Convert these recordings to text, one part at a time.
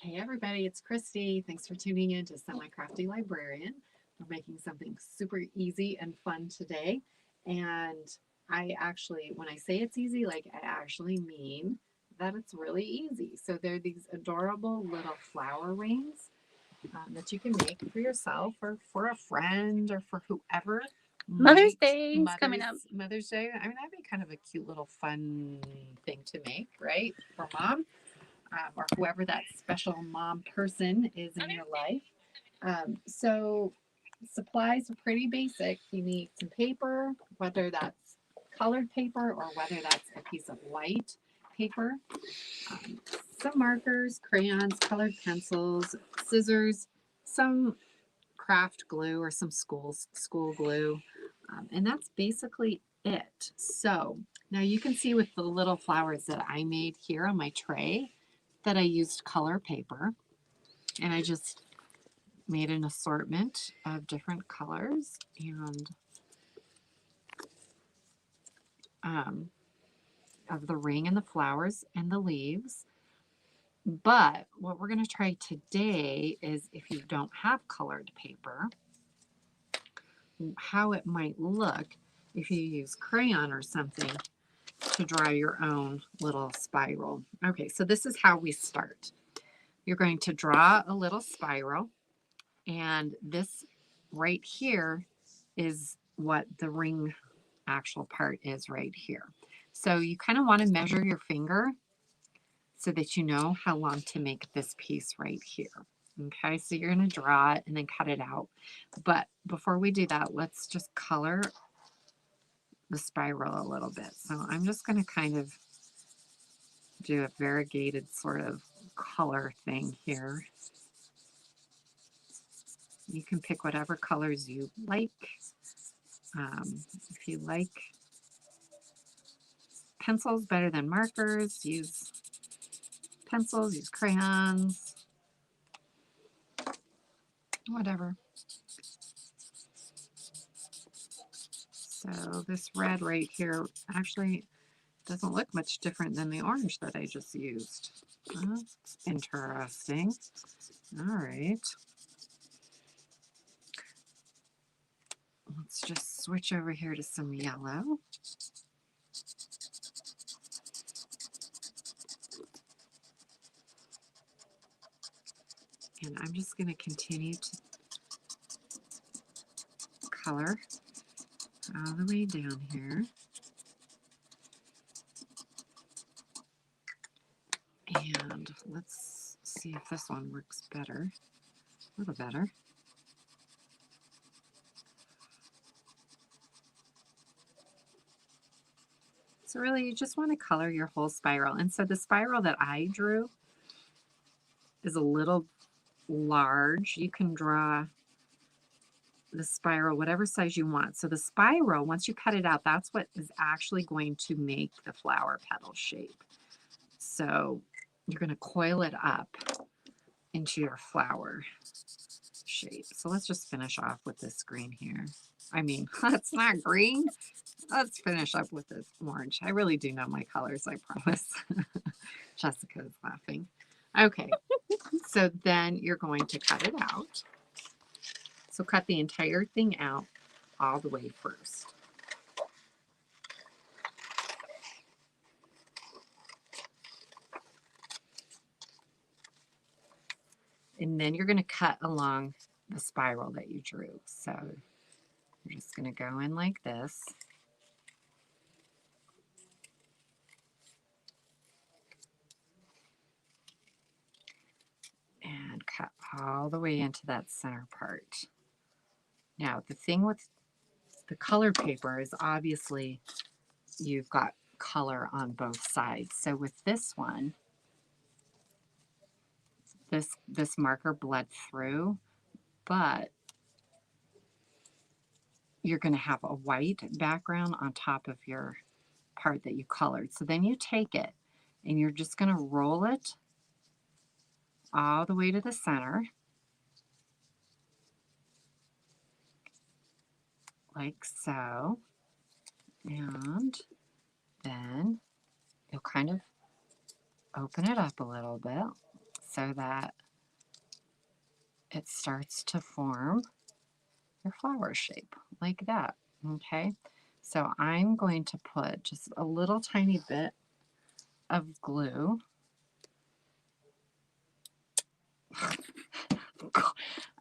Hey everybody, it's Christy. Thanks for tuning in to Semi-Crafty Librarian. We're making something super easy and fun today. And when I say it's easy, I actually mean that it's really easy. So they're these adorable little flower rings that you can make for yourself or for a friend or for whoever Mother's might Day is coming up. Mother's Day. I mean, that'd be kind of a cute little fun thing to make, right? For mom or whoever that special mom person is in your life. So supplies are pretty basic. You need some paper, whether that's colored paper or whether that's a piece of white paper, um, some markers, crayons, colored pencils, scissors, some craft glue or some school glue, and that's basically it. So now you can see with the little flowers that I made here on my tray that I used color paper, and I just made an assortment of different colors and um, of the ring and the flowers and the leaves. But what we're going to try today is, if you don't have colored paper, how it might look if you use crayon or something to draw your own little spiral. Okay, so this is how we start. You're going to draw a little spiral, and this right here is what the ring actual part is right here. So you kind of want to measure your finger so that you know how long to make this piece right here. Okay, so you're going to draw it and then cut it out. But before we do that, let's just color the spiral a little bit. So I'm just going to kind of do a variegated sort of color thing here. You can pick whatever colors you like. If you like pencils better than markers, use pencils, use crayons, whatever. So this red right here actually doesn't look much different than the orange that I just used. That's interesting. All right. Let's just switch over here to some yellow. And I'm just going to continue to color all the way down here. And let's see if this one works better, a little better. So really, you just want to color your whole spiral. And so the spiral that I drew is a little large. You can draw the spiral whatever size you want. So the spiral, once you cut it out, that's what is actually going to make the flower petal shape. So you're going to coil it up into your flower shape. So let's just finish off with this green here. I mean, that's not green. Let's finish up with this orange. I really do know my colors, I promise. Jessica is laughing. Okay, so then you're going to cut it out. So cut the entire thing out all the way first. And then you're going to cut along the spiral that you drew. So you're just going to go in like this. And cut all the way into that center part. Now, the thing with the color paper is obviously you've got color on both sides. So with this one, this marker bled through, but you're going to have a white background on top of your part that you colored. So then you take it and you're just going to roll it all the way to the center, like so. And then you'll kind of open it up a little bit, so that it starts to form your flower shape like that. Okay, so I'm going to put just a little tiny bit of glue.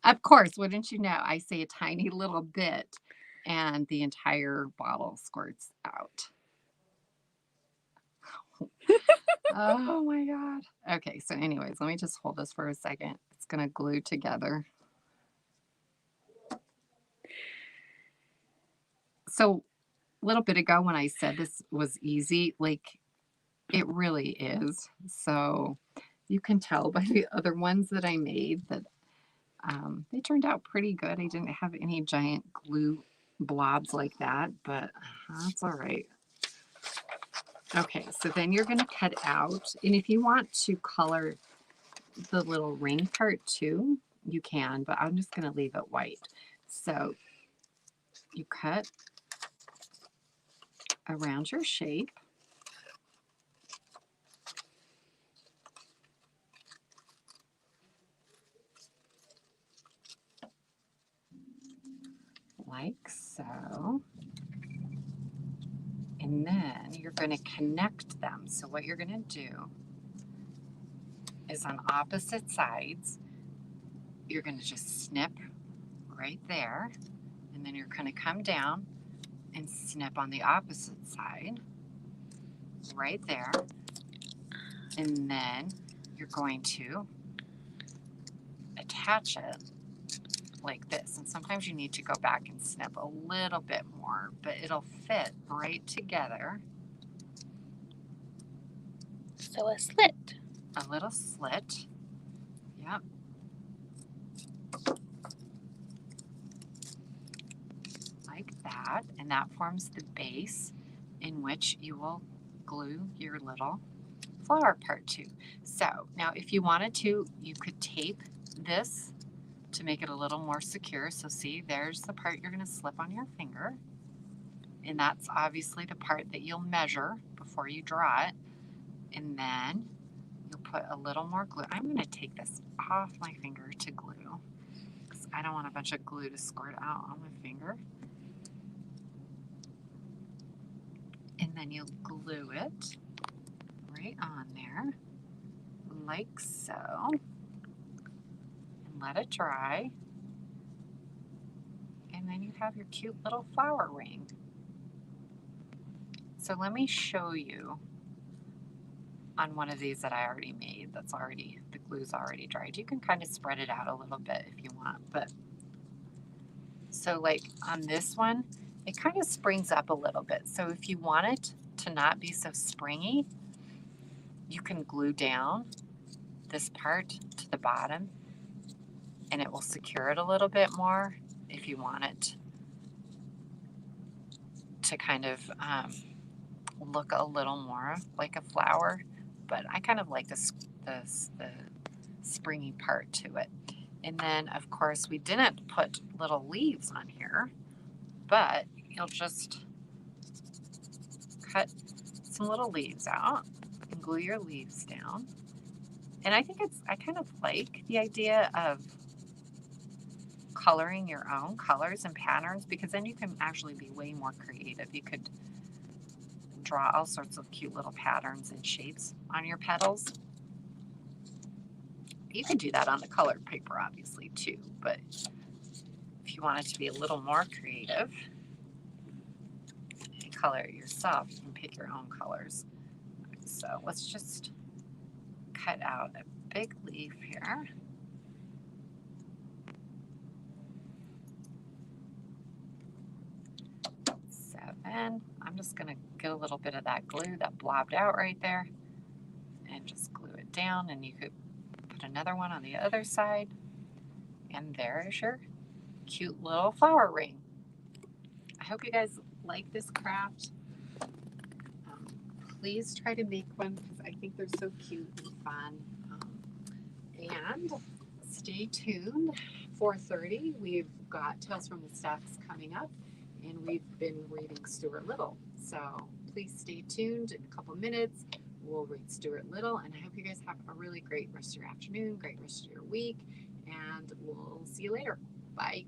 Of course, wouldn't you know, I say a tiny little bit and the entire bottle squirts out. Oh my God. Okay, so anyways, let me just hold this for a second. It's going to glue together. So a little bit ago when I said this was easy, like it really is. So you can tell by the other ones that I made that they turned out pretty good. I didn't have any giant glue blobs like that, but that's all right. Okay, so then you're going to cut out, and if you want to color the little ring part too, you can, but I'm just going to leave it white. So you cut around your shape. Like so. And then you're going to connect them. So what you're going to do is on opposite sides, you're going to just snip right there. And then you're going to come down and snip on the opposite side right there. And then you're going to attach it like this. And sometimes you need to go back and snip a little bit more, but it'll fit right together. So a slit. A little slit. Yep. Like that. And that forms the base in which you will glue your little flower part to. So now if you wanted to, you could tape this to make it a little more secure. So see, there's the part you're going to slip on your finger. And that's obviously the part that you'll measure before you draw it. And then you'll put a little more glue. I'm going to take this off my finger to glue because I don't want a bunch of glue to squirt out on my finger. And then you'll glue it right on there like so. And let it dry. And then you have your cute little flower ring. So let me show you on one of these that I already made that's already, the glue's already dried. You can kind of spread it out a little bit if you want, but so like on this one, it kind of springs up a little bit. So if you want it to not be so springy, you can glue down this part to the bottom and it will secure it a little bit more if you want it to kind of look a little more like a flower. But I kind of like the springy part to it. And then, of course, we didn't put little leaves on here, but you'll just cut some little leaves out and glue your leaves down. And I think I kind of like the idea of coloring your own colors and patterns because then you can actually be way more creative. You could draw all sorts of cute little patterns and shapes on your petals. You can do that on the colored paper, obviously, too, but if you want it to be a little more creative and color it yourself, you can pick your own colors. So let's just cut out a big leaf here. I'm just going to get a little bit of that glue that blobbed out right there and just glue it down, and you could put another one on the other side, and there's your cute little flower ring. I hope you guys like this craft. Please try to make one because I think they're so cute and fun. And stay tuned. 4:30, we've got Tales from the Stacks coming up, and we've been reading Stuart Little. So please stay tuned. In a couple minutes, we'll read Stuart Little. And I hope you guys have a really great rest of your afternoon, great rest of your week, and we'll see you later. Bye.